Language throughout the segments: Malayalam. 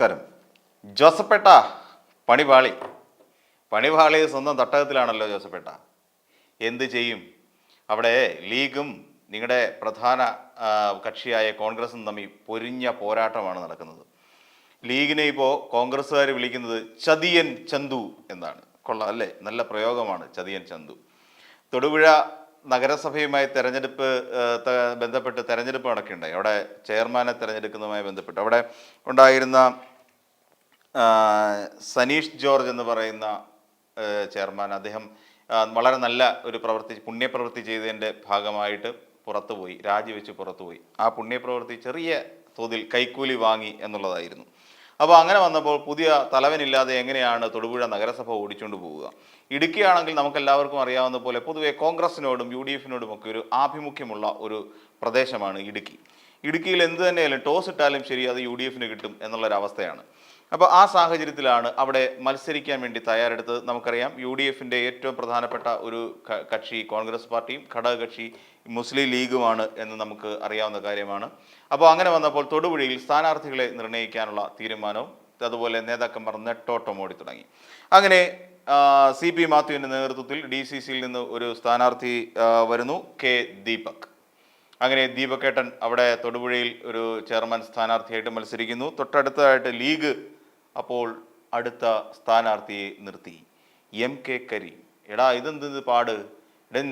നമസ്കാരം. ജോസപ്പേട്ട പണിപാളി പണിപാളി സ്വന്തം തട്ടകത്തിലാണല്ലോ ജോസപ്പേട്ട. എന്ത് ചെയ്യും? അവിടെ ലീഗും നിങ്ങളുടെ പ്രധാന കക്ഷിയായ കോൺഗ്രസും തമ്മിൽ പൊരിഞ്ഞ പോരാട്ടമാണ് നടക്കുന്നത്. ലീഗിനെ ഇപ്പോൾ കോൺഗ്രസ്സുകാർ വിളിക്കുന്നത് ചതിയൻ ചന്തു എന്നാണ്. കൊള്ളാം അല്ലേ? നല്ല പ്രയോഗമാണ് ചതിയൻ ചന്തു. തൊടുപുഴ നഗരസഭയുമായി ബന്ധപ്പെട്ട് തെരഞ്ഞെടുപ്പ് നടക്കുകയുണ്ടായി. അവിടെ ചെയർമാനെ തിരഞ്ഞെടുക്കുന്നതുമായി ബന്ധപ്പെട്ട് അവിടെ ഉണ്ടായിരുന്ന സനീഷ് ജോർജ് എന്ന് പറയുന്ന ചെയർമാൻ, അദ്ദേഹം വളരെ നല്ല ഒരു പുണ്യപ്രവൃത്തി ചെയ്തതിൻ്റെ ഭാഗമായിട്ട് പുറത്തുപോയി, രാജിവെച്ച് പുറത്തുപോയി. ആ പുണ്യപ്രവൃത്തി ചെറിയ തോതിൽ കൈക്കൂലി വാങ്ങി എന്നുള്ളതായിരുന്നു. അപ്പോൾ അങ്ങനെ വന്നപ്പോൾ പുതിയ തലവനില്ലാതെ എങ്ങനെയാണ് തൊടുപുഴ നഗരസഭ ഓടിച്ചുകൊണ്ട് പോവുക? ഇടുക്കിയാണെങ്കിൽ നമുക്കെല്ലാവർക്കും അറിയാവുന്ന പോലെ പൊതുവെ കോൺഗ്രസിനോടും UDF-നോടും ഒക്കെ ഒരു ആഭിമുഖ്യമുള്ള ഒരു പ്രദേശമാണ് ഇടുക്കി. ഇടുക്കിയിൽ എന്ത് തന്നെയായാലും ടോസ് ഇട്ടാലും ശരി അത് UDF-ന് കിട്ടും എന്നുള്ളൊരവസ്ഥയാണ്. അപ്പോൾ ആ സാഹചര്യത്തിലാണ് അവിടെ മത്സരിക്കാൻ വേണ്ടി തയ്യാറെടുത്തത്. നമുക്കറിയാം UDF-ൻ്റെ ഏറ്റവും പ്രധാനപ്പെട്ട ഒരു കക്ഷി കോൺഗ്രസ് പാർട്ടിയും ഘടകകക്ഷി മുസ്ലിം ലീഗുമാണ് എന്ന് നമുക്ക് അറിയാവുന്ന കാര്യമാണ്. അപ്പോൾ അങ്ങനെ വന്നപ്പോൾ തൊടുപുഴയിൽ സ്ഥാനാർത്ഥികളെ നിർണ്ണയിക്കാനുള്ള തീരുമാനവും അതുപോലെ നേതാക്കന്മാർ നെട്ടോട്ടം ഓടി തുടങ്ങി. അങ്ങനെ CP മാത്യുവിൻ്റെ നേതൃത്വത്തിൽ DCC-യിൽ നിന്ന് ഒരു സ്ഥാനാർത്ഥി വരുന്നു, K ദീപക്. അങ്ങനെ ദീപക്കേട്ടൻ അവിടെ തൊടുപുഴയിൽ ഒരു ചെയർമാൻ സ്ഥാനാർത്ഥിയായിട്ട് മത്സരിക്കുന്നു. തൊട്ടടുത്തതായിട്ട് ലീഗ് അപ്പോൾ അടുത്ത സ്ഥാനാർത്ഥിയെ നിർത്തി, MK കരീം. എടാ ഇതെന്ത് പാട്?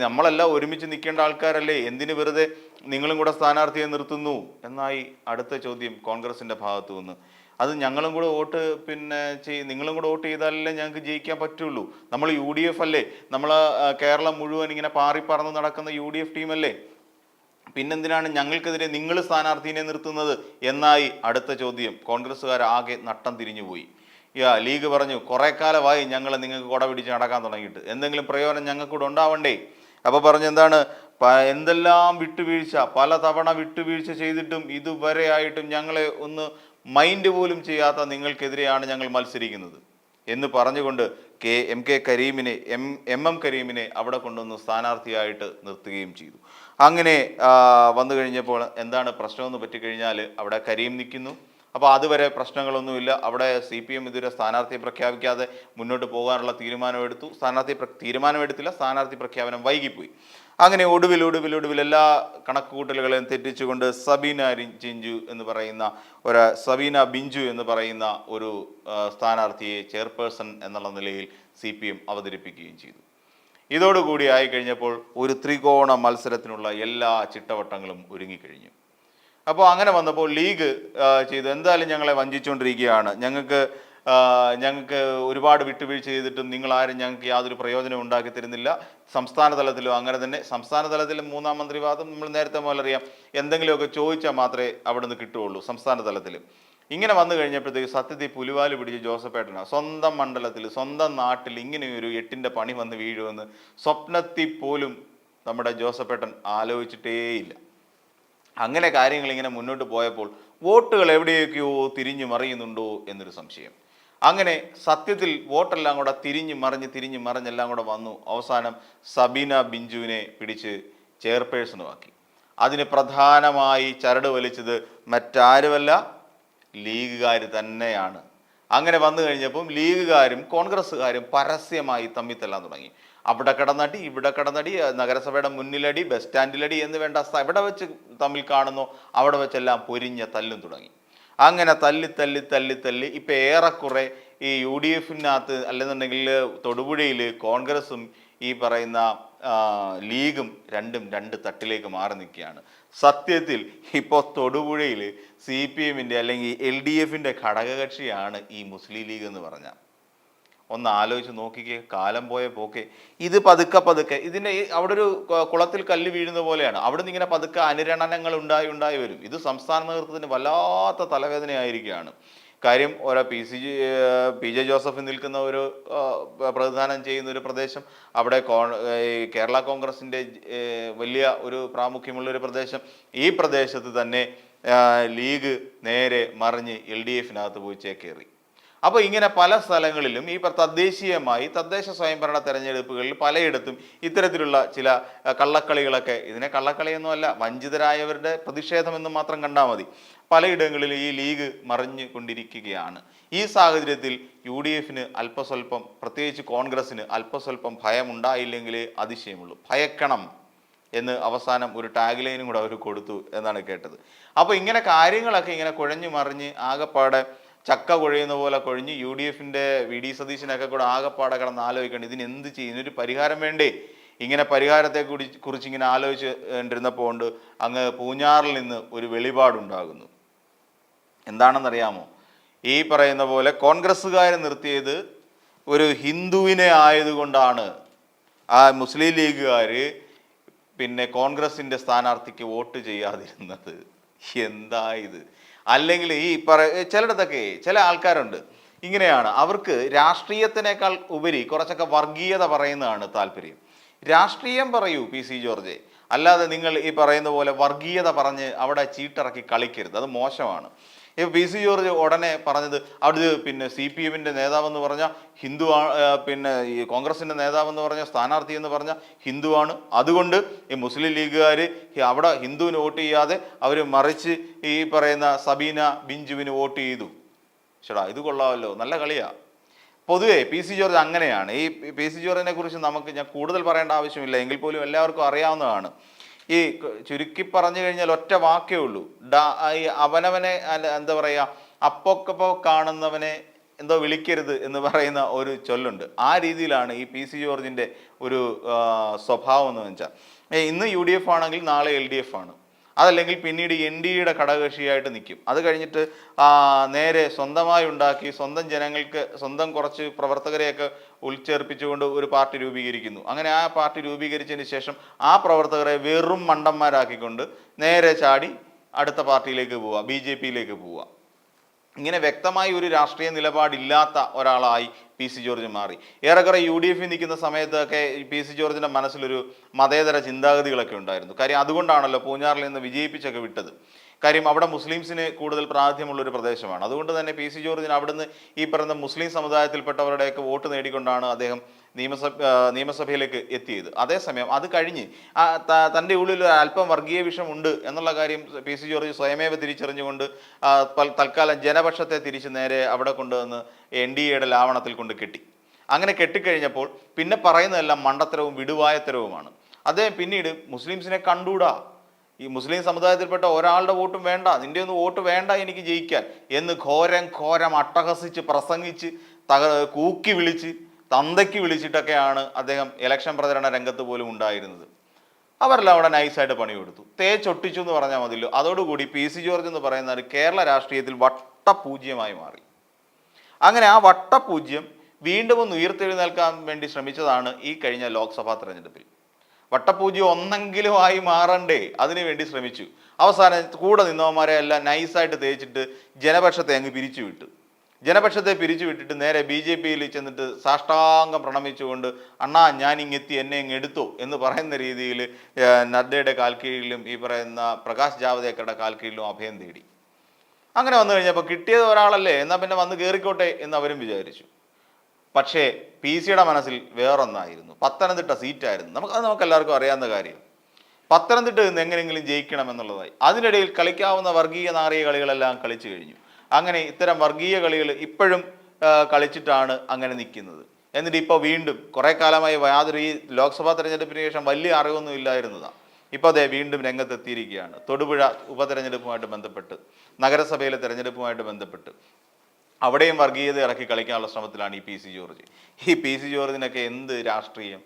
നമ്മളെല്ലാം ഒരുമിച്ച് നിൽക്കേണ്ട ആൾക്കാരല്ലേ, എന്തിനു വെറുതെ നിങ്ങളും കൂടെ സ്ഥാനാർത്ഥിയെ നിർത്തുന്നു എന്നായി അടുത്ത ചോദ്യം കോൺഗ്രസിൻ്റെ ഭാഗത്തു നിന്ന്. അത് ഞങ്ങളും കൂടെ നിങ്ങളും കൂടെ വോട്ട് ചെയ്താലല്ലേ ഞങ്ങൾക്ക് ജയിക്കാൻ പറ്റുള്ളൂ. നമ്മൾ UDF അല്ലേ, നമ്മൾ കേരളം മുഴുവൻ ഇങ്ങനെ പാറിപ്പറന്ന് നടക്കുന്ന UDF ടീമല്ലേ, പിന്നെന്തിനാണ് ഞങ്ങൾക്കെതിരെ നിങ്ങൾ സ്ഥാനാർത്ഥിനെ നിർത്തുന്നത് എന്നായി അടുത്ത ചോദ്യം. കോൺഗ്രസ്സുകാർ ആകെ നട്ടം തിരിഞ്ഞുപോയി. ലീഗ് പറഞ്ഞു, കുറേ കാലമായി ഞങ്ങൾ നിങ്ങൾക്ക് കുട പിടിച്ച് നടക്കാൻ തുടങ്ങിയിട്ട്, എന്തെങ്കിലും പ്രയോജനം ഞങ്ങൾക്കൂടെ ഉണ്ടാവണ്ടേ? അപ്പോൾ പറഞ്ഞു എന്താണ്, എന്തെല്ലാം വിട്ടുവീഴ്ച, പലതവണ വിട്ടുവീഴ്ച ചെയ്തിട്ടും ഇതുവരെ ആയിട്ടും ഞങ്ങളെ ഒന്ന് മൈൻഡ് പോലും ചെയ്യാത്ത നിങ്ങൾക്കെതിരെയാണ് ഞങ്ങൾ മത്സരിക്കുന്നത് എന്ന് പറഞ്ഞുകൊണ്ട് MK കരീമിനെ MM കരീമിനെ അവിടെ കൊണ്ടുവന്ന് സ്ഥാനാർത്ഥിയായിട്ട് നിർത്തുകയും ചെയ്തു. അങ്ങനെ വന്നു കഴിഞ്ഞപ്പോൾ എന്താണ് പ്രശ്നമെന്ന് പറ്റിക്കഴിഞ്ഞാൽ അവിടെ കരീം നിൽക്കുന്നു. അപ്പോൾ അതുവരെ പ്രശ്നങ്ങളൊന്നുമില്ല. അവിടെ CPM ഇതുവരെ സ്ഥാനാർത്ഥിയെ പ്രഖ്യാപിക്കാതെ മുന്നോട്ട് പോകാനുള്ള തീരുമാനമെടുത്തു. തീരുമാനമെടുത്തില്ല, സ്ഥാനാർത്ഥി പ്രഖ്യാപനം വൈകിപ്പോയി. അങ്ങനെ ഒടുവിൽ എല്ലാ കണക്കുകൂട്ടലുകളെയും തെറ്റിച്ചുകൊണ്ട് സബീന ബിഞ്ചു എന്ന് പറയുന്ന ഒരു സ്ഥാനാർത്ഥിയെ ചെയർപേഴ്സൺ എന്നുള്ള നിലയിൽ CPM അവതരിപ്പിക്കുകയും ചെയ്തു. ഇതോടുകൂടി ആയിക്കഴിഞ്ഞപ്പോൾ ഒരു ത്രികോണ മത്സരത്തിനുള്ള എല്ലാ ചിട്ടവട്ടങ്ങളും ഒരുങ്ങിക്കഴിഞ്ഞു. അപ്പോൾ അങ്ങനെ വന്നപ്പോൾ ലീഗ് ചെയ്തു, എന്തായാലും ഞങ്ങളെ വഞ്ചിച്ചുകൊണ്ടിരിക്കുകയാണ്, ഞങ്ങൾക്ക് ഒരുപാട് വിട്ടുവീഴ്ച ചെയ്തിട്ടും നിങ്ങളാരും ഞങ്ങൾക്ക് യാതൊരു പ്രയോജനം ഉണ്ടാക്കി തരുന്നില്ല. സംസ്ഥാന തലത്തിലും അങ്ങനെ തന്നെ. സംസ്ഥാന തലത്തിലും മൂന്നാം മന്ത്രിവാദം നമ്മൾ നേരത്തെ പോലെ അറിയാം, എന്തെങ്കിലുമൊക്കെ ചോദിച്ചാൽ മാത്രമേ അവിടെ നിന്ന് കിട്ടുകയുള്ളൂ. സംസ്ഥാന തലത്തിലും ഇങ്ങനെ വന്നു കഴിഞ്ഞപ്പോഴത്തേക്ക് സത്യത്തിൽ പുലിവാല് പിടിച്ച് ജോസഫേട്ടന സ്വന്തം മണ്ഡലത്തിൽ സ്വന്തം നാട്ടിൽ ഇങ്ങനെയൊരു 8ൻ്റെ പണി വന്ന് വീഴുമെന്ന് സ്വപ്നത്തിൽ പോലും നമ്മുടെ ജോസഫേട്ടൻ ആലോചിച്ചിട്ടേയില്ല. അങ്ങനെ കാര്യങ്ങൾ ഇങ്ങനെ മുന്നോട്ട് പോയപ്പോൾ വോട്ടുകൾ എവിടെയൊക്കെയോ തിരിഞ്ഞു മറിയുന്നുണ്ടോ എന്നൊരു സംശയം. അങ്ങനെ സത്യത്തിൽ വോട്ടെല്ലാം കൂടെ തിരിഞ്ഞു മറിഞ്ഞെല്ലാം കൂടെ വന്നു. അവസാനം സബീന ബിഞ്ചുവിനെ പിടിച്ച് ചെയർപേഴ്സണുമാക്കി. അതിന് പ്രധാനമായി ചരട് വലിച്ചത് മറ്റാരുമല്ല, ലീഗുകാർ തന്നെയാണ്. അങ്ങനെ വന്നു കഴിഞ്ഞപ്പം ലീഗുകാരും കോൺഗ്രസ്സുകാരും പരസ്യമായി തമ്മിത്തെല്ലാൻ തുടങ്ങി. അവിടെ കിടന്നടി, ഇവിടെ കിടന്നടി, നഗരസഭയുടെ മുന്നിലടി, ബസ് സ്റ്റാൻഡിലടി എന്ന് വേണ്ട, എവിടെ വെച്ച് തമ്മിൽ കാണുന്നോ അവിടെ വെച്ചെല്ലാം പൊരിഞ്ഞ തല്ലും തുടങ്ങി. അങ്ങനെ തല്ലി ഇപ്പം ഏറെക്കുറെ ഈ UDF-നകത്ത് അല്ലെന്നുണ്ടെങ്കിൽ തൊടുപുഴയിൽ കോൺഗ്രസും ഈ പറയുന്ന ലീഗും രണ്ട് തട്ടിലേക്ക് മാറി നിൽക്കുകയാണ്. സത്യത്തിൽ ഇപ്പോൾ തൊടുപുഴയിൽ CPM-ൻ്റെ അല്ലെങ്കിൽ LDF-ൻ്റെ ഘടകകക്ഷിയാണ് ഈ മുസ്ലിം ലീഗ് എന്ന് പറഞ്ഞാൽ. ഒന്ന് ആലോചിച്ച് നോക്കിക്കേ, കാലം പോയ പോക്കെ. ഇത് പതുക്കെ ഇതിൻ്റെ അവിടെ ഒരു കുളത്തിൽ കല്ല് വീഴുന്ന പോലെയാണ്. അവിടെ നിന്ന് ഇങ്ങനെ പതുക്കെ അനുരണനങ്ങൾ ഉണ്ടായി വരും. ഇത് സംസ്ഥാന നേതൃത്വത്തിന് വല്ലാത്ത തലവേദനയായിരിക്കുകയാണ്. കാര്യം PJ ജോസഫ് നിൽക്കുന്ന ഒരു പ്രതിദാനം ചെയ്യുന്ന ഒരു പ്രദേശം, അവിടെ കേരള കോൺഗ്രസിൻ്റെ വലിയ ഒരു പ്രാമുഖ്യമുള്ളൊരു പ്രദേശം. ഈ പ്രദേശത്ത് തന്നെ ലീഗ് നേരെ മറിഞ്ഞ് LDF-നകത്ത് പോയി ചേക്കേറി. അപ്പോൾ ഇങ്ങനെ പല സ്ഥലങ്ങളിലും ഈ തദ്ദേശീയമായി തദ്ദേശ സ്വയംഭരണ തെരഞ്ഞെടുപ്പുകളിൽ പലയിടത്തും ഇത്തരത്തിലുള്ള ചില കള്ളക്കളികളൊക്കെ, ഇതിനെ കള്ളക്കളിയൊന്നുമല്ല, വഞ്ചിതരായവരുടെ പ്രതിഷേധമെന്ന് മാത്രം കണ്ടാൽ മതി. പലയിടങ്ങളിൽ ഈ ലീഗ് മറിഞ്ഞു കൊണ്ടിരിക്കുകയാണ്. ഈ സാഹചര്യത്തിൽ UDF-ന് അല്പസ്വല്പം, പ്രത്യേകിച്ച് കോൺഗ്രസ്സിന് അല്പസ്വല്പം ഭയമുണ്ടായില്ലെങ്കിലേ അതിശയമുള്ളൂ. ഭയക്കണം എന്ന് അവസാനം ഒരു ടാഗ് ലൈനും കൂടെ അവർ കൊടുത്തു എന്നാണ് കേട്ടത്. അപ്പോൾ ഇങ്ങനെ കാര്യങ്ങളൊക്കെ ഇങ്ങനെ കുഴഞ്ഞു മറിഞ്ഞ് ആകെപ്പാടെ ചക്ക കുഴയുന്ന പോലെ കൊഴിഞ്ഞ് UDF-ന്റെ VD സതീശനൊക്കെ കൂടെ ആകെപ്പാടെ കിടന്ന് ആലോചിക്കണം, ഇതിന് എന്ത് ചെയ്യും, ഇതിനൊരു പരിഹാരം വേണ്ടേ. ഇങ്ങനെ പരിഹാരത്തെ കുറിച്ച് ഇങ്ങനെ ആലോചിച്ചിരുന്നപ്പോൾ ഉണ്ട് അങ്ങ് പൂഞ്ഞാറിൽ നിന്ന് ഒരു വെളിപാടുണ്ടാകുന്നു. എന്താണെന്നറിയാമോ? ഈ പറയുന്ന പോലെ കോൺഗ്രസ്സുകാർ നിർത്തിയത് ഒരു ഹിന്ദുവിനെ ആയതുകൊണ്ടാണ് ആ മുസ്ലിം ലീഗുകാർ പിന്നെ കോൺഗ്രസിൻ്റെ സ്ഥാനാർത്ഥിക്ക് വോട്ട് ചെയ്യാതിരുന്നത്. എന്താ ഇത്? അല്ലെങ്കിൽ ഈ ചിലയിടത്തൊക്കെ ചില ആൾക്കാരുണ്ട് ഇങ്ങനെയാണ്, അവർക്ക് രാഷ്ട്രീയത്തിനേക്കാൾ ഉപരി കുറച്ചൊക്കെ വർഗീയത പറയുന്നതാണ് താല്പര്യം. രാഷ്ട്രീയം പറയൂ PC ജോർജ്, അല്ലാതെ നിങ്ങൾ ഈ പറയുന്ന പോലെ വർഗീയത പറഞ്ഞ് അവിടെ ചീട്ടിറക്കി കളിക്കരുത്, അത് മോശമാണ്. ഇപ്പോൾ PC ജോർജ് ഉടനെ പറഞ്ഞത് അവിടെ പിന്നെ CPM-ൻ്റെ നേതാവെന്ന് പറഞ്ഞാൽ ഹിന്ദു, പിന്നെ ഈ കോൺഗ്രസിൻ്റെ നേതാവെന്ന് പറഞ്ഞാൽ സ്ഥാനാർത്ഥി എന്ന് പറഞ്ഞാൽ ഹിന്ദുവാണ്, അതുകൊണ്ട് ഈ മുസ്ലിം ലീഗുകാർ അവിടെ ഹിന്ദുവിന് വോട്ട് ചെയ്യാതെ അവർ മറിച്ച് ഈ പറയുന്ന സബീന ബിഞ്ചുവിന് വോട്ട് ചെയ്തു. ചേട്ടാ ഇത് കൊള്ളാമല്ലോ, നല്ല കളിയാ. പൊതുവേ PC ജോർജ് അങ്ങനെയാണ്. ഈ PC ജോർജിനെ കുറിച്ച് ഞാൻ കൂടുതൽ പറയേണ്ട ആവശ്യമില്ല, എങ്കിൽ പോലും എല്ലാവർക്കും അറിയാവുന്നതാണ്. ഈ ചുരുക്കി പറഞ്ഞു കഴിഞ്ഞാൽ ഒറ്റ വാക്കേ ഉള്ളൂ, ഈ അവനവനെ എന്താ പറയുക, അപ്പൊക്കപ്പോ കാണുന്നവനെ എന്തോ വിളിക്കരുത് എന്ന് പറയുന്ന ഒരു ചൊല്ലുണ്ട്. ആ രീതിയിലാണ് ഈ PC ജോർജിൻ്റെ ഒരു സ്വഭാവം എന്ന് വെച്ചാൽ, ഇന്ന് UDF ആണെങ്കിൽ നാളെ LDF ആണ്, അതല്ലെങ്കിൽ പിന്നീട് NDA-യുടെ ഘടകകക്ഷിയായിട്ട് നിൽക്കും. അത് കഴിഞ്ഞിട്ട് നേരെ സ്വന്തമായി ഉണ്ടാക്കി സ്വന്തം ജനങ്ങൾക്ക് സ്വന്തം കുറച്ച് പ്രവർത്തകരെയൊക്കെ ഉൾച്ചേർപ്പിച്ചുകൊണ്ട് ഒരു പാർട്ടി രൂപീകരിക്കുന്നു. അങ്ങനെ ആ പാർട്ടി രൂപീകരിച്ചതിന് ശേഷം ആ പ്രവർത്തകരെ വെറും മണ്ടന്മാരാക്കിക്കൊണ്ട് നേരെ ചാടി അടുത്ത പാർട്ടിയിലേക്ക് പോവുക, BJP-യിലേക്ക് പോവുക. ഇങ്ങനെ വ്യക്തമായി ഒരു രാഷ്ട്രീയ നിലപാടില്ലാത്ത ഒരാളായി PC ജോർജ് മാറി. ഏറെക്കുറെ UDF-ൽ നിൽക്കുന്ന സമയത്തൊക്കെ PC ജോർജിൻ്റെ മനസ്സിലൊരു മതേതര ചിന്താഗതികളൊക്കെ ഉണ്ടായിരുന്നു. കാര്യം അതുകൊണ്ടാണല്ലോ പൂഞ്ഞാറിൽ നിന്ന് വിജയിപ്പിച്ചൊക്കെ വിട്ടത്. കാര്യം അവിടെ മുസ്ലിംസിന് കൂടുതൽ പ്രാധാന്യമുള്ളൊരു പ്രദേശമാണ്. അതുകൊണ്ട് തന്നെ PC ജോർജിന് അവിടുന്ന് ഈ പറയുന്ന മുസ്ലിം സമുദായത്തിൽപ്പെട്ടവരുടെയൊക്കെ വോട്ട് നേടിക്കൊണ്ടാണ് അദ്ദേഹം നിയമസഭയിലേക്ക് എത്തിയത്. അതേസമയം അത് കഴിഞ്ഞ് തൻ്റെ ഉള്ളിൽ അല്പം വർഗീയ വിഷമുണ്ട് എന്നുള്ള കാര്യം PC ജോർജ് സ്വയമേവ തിരിച്ചറിഞ്ഞുകൊണ്ട് തൽക്കാലം ജനപക്ഷത്തെ തിരിച്ച് നേരെ അവിടെ കൊണ്ടുവന്ന് NDA-യുടെ ലാവണത്തിൽ കൊണ്ട് കെട്ടി. അങ്ങനെ കെട്ടിക്കഴിഞ്ഞപ്പോൾ പിന്നെ പറയുന്നതെല്ലാം മണ്ടത്തരവും വിടുവായത്തരവുമാണ്. അദ്ദേഹം പിന്നീട് മുസ്ലിംസിനെ കണ്ടൂടാ, ഈ മുസ്ലിം സമുദായത്തിൽപ്പെട്ട ഒരാളുടെ വോട്ടും വേണ്ട, നിൻ്റെ ഒന്നും വോട്ട് വേണ്ട എനിക്ക് ജയിക്കാൻ എന്ന് ഘോരം അട്ടഹസിച്ച് പ്രസംഗിച്ച് കൂക്കി വിളിച്ച് തന്തയ്ക്ക് വിളിച്ചിട്ടൊക്കെയാണ് അദ്ദേഹം ഇലക്ഷൻ പ്രചരണ രംഗത്ത് പോലും ഉണ്ടായിരുന്നത്. അവരെല്ലാം അവിടെ നൈസായിട്ട് പണിയെടുത്തു, തേച്ചൊട്ടിച്ചു എന്ന് പറഞ്ഞാൽ മതിയല്ലോ. അതോടുകൂടി PC ജോർജ് എന്ന് പറയുന്ന ഒരു കേരള രാഷ്ട്രീയത്തിൽ വട്ടപൂജ്യമായി മാറി. അങ്ങനെ ആ വട്ടപൂജ്യം വീണ്ടും ഒന്ന് ഉയർത്തെഴുന്നേൽക്കാൻ വേണ്ടി ശ്രമിച്ചതാണ് ഈ കഴിഞ്ഞ ലോക്സഭാ തെരഞ്ഞെടുപ്പിൽ. വട്ടപൂജ്യം ഒന്നെങ്കിലും ആയി മാറണ്ടേ, അതിനു വേണ്ടി ശ്രമിച്ചു. അവസാനം കൂടെ നിന്നവന്മാരെ എല്ലാം നൈസായിട്ട് തേച്ചിട്ട് ജനപക്ഷത്തെ അങ്ങ് പിരിച്ചുവിട്ടു. ജനപക്ഷത്തെ പിരിച്ചുവിട്ടിട്ട് നേരെ BJP-യിൽ ചെന്നിട്ട് സാഷ്ടാംഗം പ്രണമിച്ചുകൊണ്ട് അണ്ണാ ഞാൻ ഇങ്ങെത്തി, എന്നെ ഇങ്ങ് എടുത്തോ എന്ന് പറയുന്ന രീതിയിൽ നദ്ദയുടെ കാൽക്കീഴിലും ഈ പറയുന്ന പ്രകാശ് ജാവദേക്കറുടെ കാൽക്കീഴിലും അഭയം തേടി. അങ്ങനെ വന്നു കഴിഞ്ഞപ്പോൾ കിട്ടിയത് ഒരാളല്ലേ, എന്നാൽ പിന്നെ വന്ന് കയറിക്കോട്ടെ എന്ന് അവരും വിചാരിച്ചു. പക്ഷേ PC-യുടെ മനസ്സിൽ വേറൊന്നായിരുന്നു, പത്തനംതിട്ട സീറ്റായിരുന്നു. നമുക്ക് എല്ലാവർക്കും അറിയാവുന്ന കാര്യം. പത്തനംതിട്ട നിന്ന് എങ്ങനെയെങ്കിലും ജയിക്കണം എന്നുള്ളതായി. അതിനിടയിൽ കളിക്കാവുന്ന വർഗീയ നാറിയ കളികളെല്ലാം കളിച്ചു കഴിഞ്ഞു. അങ്ങനെ ഇത്തരം വർഗീയ കളികൾ ഇപ്പോഴും കളിച്ചിട്ടാണ് അങ്ങനെ നിൽക്കുന്നത്. എന്നിട്ട് ഇപ്പോൾ വീണ്ടും കുറേ കാലമായി യാതൊരു ഈ ലോക്സഭാ തെരഞ്ഞെടുപ്പിന് ശേഷം വലിയ അറിവൊന്നും ഇല്ലായിരുന്നതാണ്. ഇപ്പോൾ അതേ വീണ്ടും രംഗത്തെത്തിയിരിക്കുകയാണ്. തൊടുപുഴ ഉപതെരഞ്ഞെടുപ്പുമായിട്ട് ബന്ധപ്പെട്ട്, നഗരസഭയിലെ തെരഞ്ഞെടുപ്പുമായിട്ട് ബന്ധപ്പെട്ട് അവിടെയും വർഗീയത ഇറക്കി കളിക്കാനുള്ള ശ്രമത്തിലാണ് ഈ PC ജോർജ്. ഈ PC ജോർജിനൊക്കെ എന്ത് രാഷ്ട്രീയം,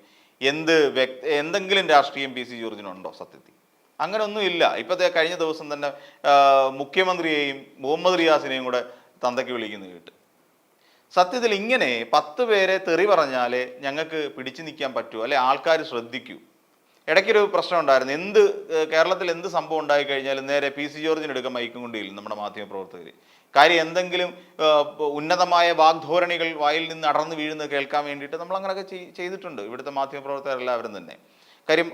എന്തെങ്കിലും രാഷ്ട്രീയം PC ജോർജിനുണ്ടോ? സത്യത്തിൽ അങ്ങനെ ഒന്നുമില്ല. ഇപ്പോഴത്തെ കഴിഞ്ഞ ദിവസം തന്നെ മുഖ്യമന്ത്രിയെയും മുഹമ്മദ് റിയാസിനെയും കൂടെ തന്തയ്ക്ക് വിളിക്കുന്നു കേട്ട്. സത്യത്തിൽ ഇങ്ങനെ 10 പേരെ തെറി പറഞ്ഞാലേ ഞങ്ങൾക്ക് പിടിച്ചു നിൽക്കാൻ പറ്റൂ, അല്ലെ ആൾക്കാർ ശ്രദ്ധിക്കൂ. ഇടയ്ക്കൊരു പ്രശ്നം ഉണ്ടായിരുന്നു, കേരളത്തിൽ എന്ത് സംഭവം ഉണ്ടായി കഴിഞ്ഞാലും നേരെ PC ജോർജിനെടുക്കാൻ മൈക്കും കൊണ്ടില്ല നമ്മുടെ മാധ്യമപ്രവർത്തകർ. കാര്യം എന്തെങ്കിലും ഉന്നതമായ വാഗ്ധോരണികൾ വായിൽ നിന്ന് അടർന്നു വീഴുന്നത് കേൾക്കാൻ വേണ്ടിയിട്ട് നമ്മൾ അങ്ങനെയൊക്കെ ചെയ്തിട്ടുണ്ട് ഇവിടുത്തെ മാധ്യമപ്രവർത്തകരെല്ലാവരും തന്നെ. കാര്യം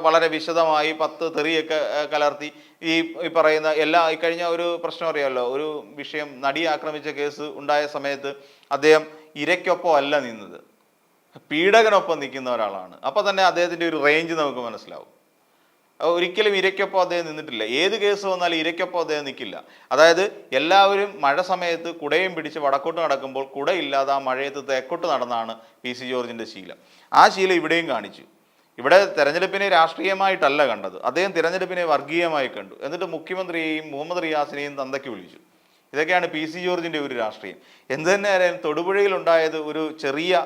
വളരെ വിശദമായി 10 തെറിയൊക്കെ കലർത്തി ഈ പറയുന്ന കഴിഞ്ഞ ഒരു പ്രശ്നം അറിയാമല്ലോ, ഒരു വിഷയം, നടിയെ ആക്രമിച്ച കേസ് ഉണ്ടായ സമയത്ത് അദ്ദേഹം ഇരയ്ക്കൊപ്പം അല്ല നിന്നത്, പീഡകനൊപ്പം നിൽക്കുന്ന ഒരാളാണ്. അപ്പോൾ തന്നെ അദ്ദേഹത്തിൻ്റെ ഒരു റേഞ്ച് നമുക്ക് മനസ്സിലാവും. ഒരിക്കലും ഇരയ്ക്കൊപ്പം അദ്ദേഹം നിന്നിട്ടില്ല. ഏത് കേസ് വന്നാലും ഇരയ്ക്കൊപ്പം അദ്ദേഹം നിൽക്കില്ല. അതായത് എല്ലാവരും മഴ സമയത്ത് കുടയും പിടിച്ച് വടക്കോട്ട് നടക്കുമ്പോൾ കുടയില്ലാതെ ആ മഴയത്ത് തെക്കോട്ട് നടന്നാണ് PC ജോർജിൻ്റെ ശീലം. ആ ശീലം ഇവിടെയും കാണിച്ചു. ഇവിടെ തെരഞ്ഞെടുപ്പിനെ രാഷ്ട്രീയമായിട്ടല്ല കണ്ടത്, അദ്ദേഹം തിരഞ്ഞെടുപ്പിനെ വർഗീയമായി കണ്ടു. എന്നിട്ട് മുഖ്യമന്ത്രിയെയും മുഹമ്മദ് റിയാസിനെയും തന്തയ്ക്ക് വിളിച്ചു. ഇതൊക്കെയാണ് PC ജോർജിൻ്റെ ഒരു രാഷ്ട്രീയം. എന്ത് തന്നെയായാലും തൊടുപുഴയിലുണ്ടായത് ഒരു ചെറിയ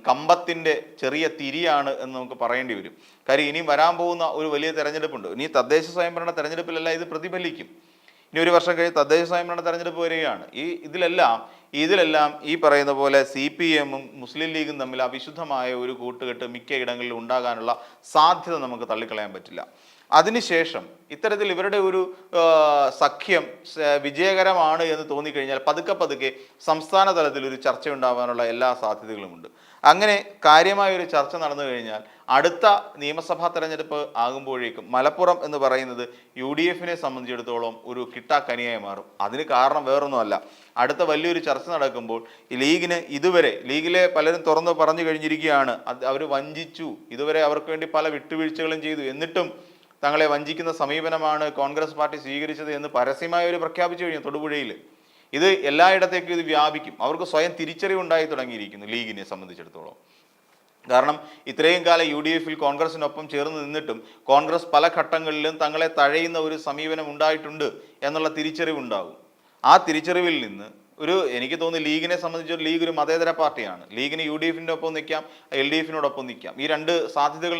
കമ്പത്തിൻ്റെ ചെറിയ തിരിയാണ് എന്ന് നമുക്ക് പറയേണ്ടി വരും. കാര്യം ഇനിയും വരാൻ പോകുന്ന ഒരു വലിയ തെരഞ്ഞെടുപ്പുണ്ട്. ഇനി തദ്ദേശ സ്വയംഭരണ തെരഞ്ഞെടുപ്പിലെല്ലാം ഇത് പ്രതിഫലിക്കും. ഇനി ഒരു വർഷം കഴിഞ്ഞ് തദ്ദേശ സ്വയംഭരണ തെരഞ്ഞെടുപ്പ് വരികയാണ്. ഇതിലെല്ലാം ഈ പറയുന്ന പോലെ CPM-ഉം മുസ്ലിം ലീഗും തമ്മിൽ അവിശുദ്ധമായ ഒരു കൂട്ടുകെട്ട് മിക്ക ഇടങ്ങളിലും ഉണ്ടാകാനുള്ള സാധ്യത നമുക്ക് തള്ളിക്കളയാൻ പറ്റില്ല. അതിനുശേഷം ഇത്തരത്തിൽ ഇവരുടെ ഒരു സഖ്യം വിജയകരമാണ് എന്ന് തോന്നിക്കഴിഞ്ഞാൽ പതുക്കെ സംസ്ഥാന തലത്തിൽ ഒരു ചർച്ച ഉണ്ടാകാനുള്ള എല്ലാ സാധ്യതകളുമുണ്ട്. അങ്ങനെ കാര്യമായ ഒരു ചർച്ച നടന്നു കഴിഞ്ഞാൽ അടുത്ത നിയമസഭാ തെരഞ്ഞെടുപ്പ് ആകുമ്പോഴേക്കും മലപ്പുറം എന്ന് പറയുന്നത് UDF-നെ സംബന്ധിച്ചിടത്തോളം ഒരു കിട്ടാക്കനിയായി മാറും. അതിന് കാരണം വേറൊന്നുമല്ല, അടുത്ത വലിയൊരു ചർച്ച നടക്കുമ്പോൾ ഈ ലീഗിലെ പലരും തുറന്ന് പറഞ്ഞു കഴിഞ്ഞിരിക്കുകയാണ്, അവർ വഞ്ചിച്ചു, ഇതുവരെ അവർക്ക് വേണ്ടി പല വിട്ടുവീഴ്ചകളും ചെയ്തു, എന്നിട്ടും തങ്ങളെ വഞ്ചിക്കുന്ന സമീപനമാണ് കോൺഗ്രസ് പാർട്ടി സ്വീകരിച്ചത് എന്ന് പരസ്യമായി അവർ പ്രഖ്യാപിച്ചു കഴിഞ്ഞു തൊടുപുഴയിൽ. ഇത് എല്ലായിടത്തേക്കും ഇത് വ്യാപിക്കും. അവർക്ക് സ്വയം തിരിച്ചറിവുണ്ടായി തുടങ്ങിയിരിക്കുന്നു ലീഗിനെ സംബന്ധിച്ചിടത്തോളം. കാരണം ഇത്രയും കാലം UDF-ൽ കോൺഗ്രസിനൊപ്പം ചേർന്ന് നിന്നിട്ടും കോൺഗ്രസ് പല ഘട്ടങ്ങളിലും തങ്ങളെ തഴയുന്ന ഒരു സമീപനം ഉണ്ടായിട്ടുണ്ട് എന്നുള്ള തിരിച്ചറിവുണ്ടാകും. ആ തിരിച്ചറിവിൽ നിന്ന് എനിക്ക് തോന്നുന്നു ലീഗിനെ സംബന്ധിച്ച് ലീഗ് ഒരു മതേതര പാർട്ടിയാണ്. ലീഗിന് UDF-ന്റെ ഒപ്പം നിൽക്കാം, LDF-നോടൊപ്പം നിൽക്കാം. ഈ രണ്ട് സാധ്യതകൾ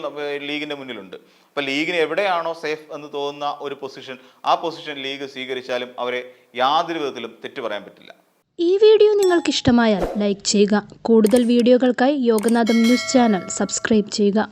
ലീഗിൻ്റെ മുന്നിലുണ്ട്. അപ്പോൾ ലീഗിന് എവിടെയാണോ സേഫ് എന്ന് തോന്നുന്ന ഒരു പൊസിഷൻ, ആ പൊസിഷൻ ലീഗ് സ്വീകരിച്ചാലും അവരെ യാതൊരു വിധത്തിലും തെറ്റു പറയാൻ പറ്റില്ല. ഈ വീഡിയോ നിങ്ങൾക്ക് ഇഷ്ടമായാൽ ലൈക്ക് ചെയ്യുക. കൂടുതൽ വീഡിയോകൾക്കായി യോഗനാഥം ന്യൂസ് ചാനൽ സബ്സ്ക്രൈബ് ചെയ്യുക.